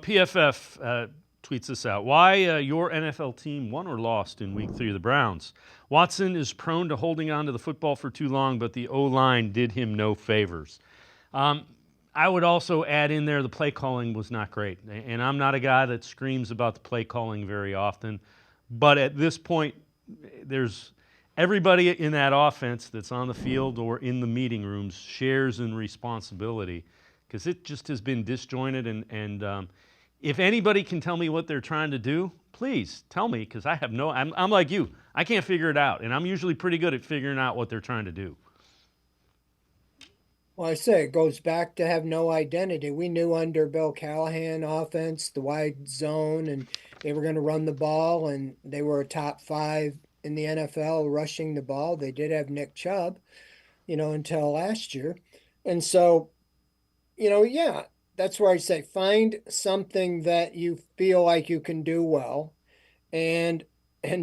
PFF tweets this out. Why your NFL team won or lost in Week 3 of the Browns? Watson is prone to holding on to the football for too long, but the O-line did him no favors. I would also add in there the play calling was not great. And I'm not a guy that screams about the play calling very often. But at this point, there's everybody in that offense that's on the field or in the meeting rooms shares in responsibility because it just has been disjointed. And if anybody can tell me what they're trying to do, please tell me because I'm like you. I can't figure it out. And I'm usually pretty good at figuring out what they're trying to do. Well, I say it goes back to have no identity. We knew under Bill Callahan offense, the wide zone, and they were going to run the ball, and they were a top five in the NFL rushing the ball. They did have Nick Chubb, until last year. And so, yeah, that's where I say find something that you feel like you can do well and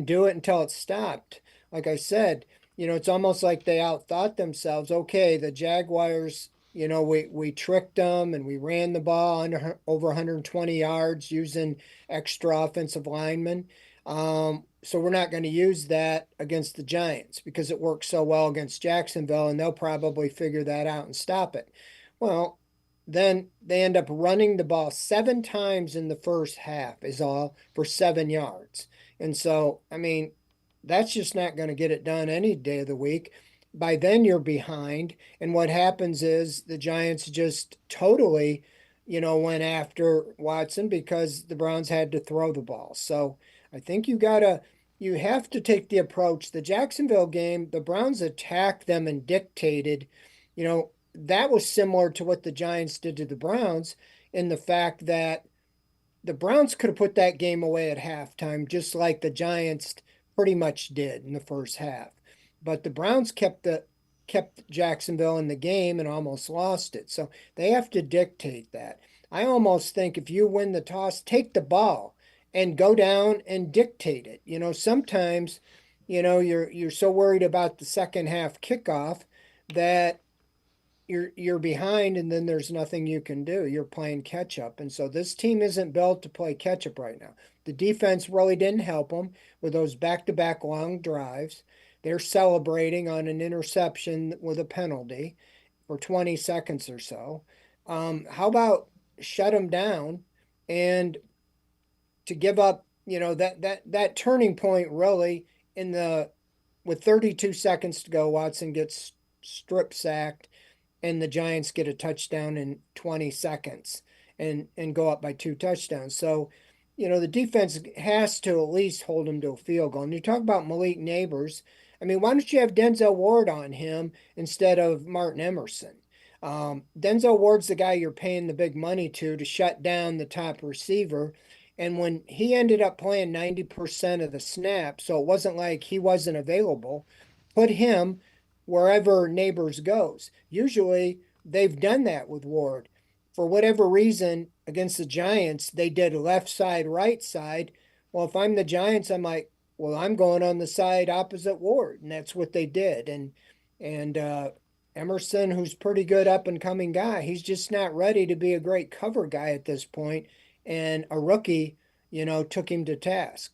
do it until it's stopped. Like I said, it's almost like they outthought themselves. Okay, the Jaguars, we tricked them and we ran the ball under over 120 yards using extra offensive linemen. So we're not going to use that against the Giants because it worked so well against Jacksonville, and they'll probably figure that out and stop it. Well, then they end up running the ball 7 times in the first half, is all for 7 yards. And so, I mean, that's just not going to get it done any day of the week. By then, you're behind. And what happens is the Giants just totally, went after Watson because the Browns had to throw the ball. So I think you have to take the approach. The Jacksonville game, the Browns attacked them and dictated, that was similar to what the Giants did to the Browns in the fact that the Browns could have put that game away at halftime, just like the Giants pretty much did in the first half. But the Browns kept Jacksonville in the game and almost lost it. So they have to dictate that. I almost think if you win the toss, take the ball and go down and dictate it. Sometimes, you're so worried about the second half kickoff that you're behind and then there's nothing you can do. You're playing catch up. And so this team isn't built to play catch up right now. The defense really didn't help them with those back-to-back long drives. They're celebrating on an interception with a penalty for 20 seconds or so. How about shut them down and to give up, that turning point really in the with 32 seconds to go, Watson gets strip sacked and the Giants get a touchdown in 20 seconds and go up by 2 touchdowns. So, the defense has to at least hold him to a field goal. And you talk about Malik Neighbors. I mean, why don't you have Denzel Ward on him instead of Martin Emerson? Denzel Ward's the guy you're paying the big money to shut down the top receiver. And when he ended up playing 90% of the snaps, so it wasn't like he wasn't available, put him wherever Neighbors goes. Usually they've done that with Ward. For whatever reason, against the Giants, they did left side, right side. Well, if I'm the Giants, I'm like, well, I'm going on the side opposite Ward, and that's what they did. And Emerson, who's pretty good up and coming guy, he's just not ready to be a great cover guy at this point. And a rookie, took him to task.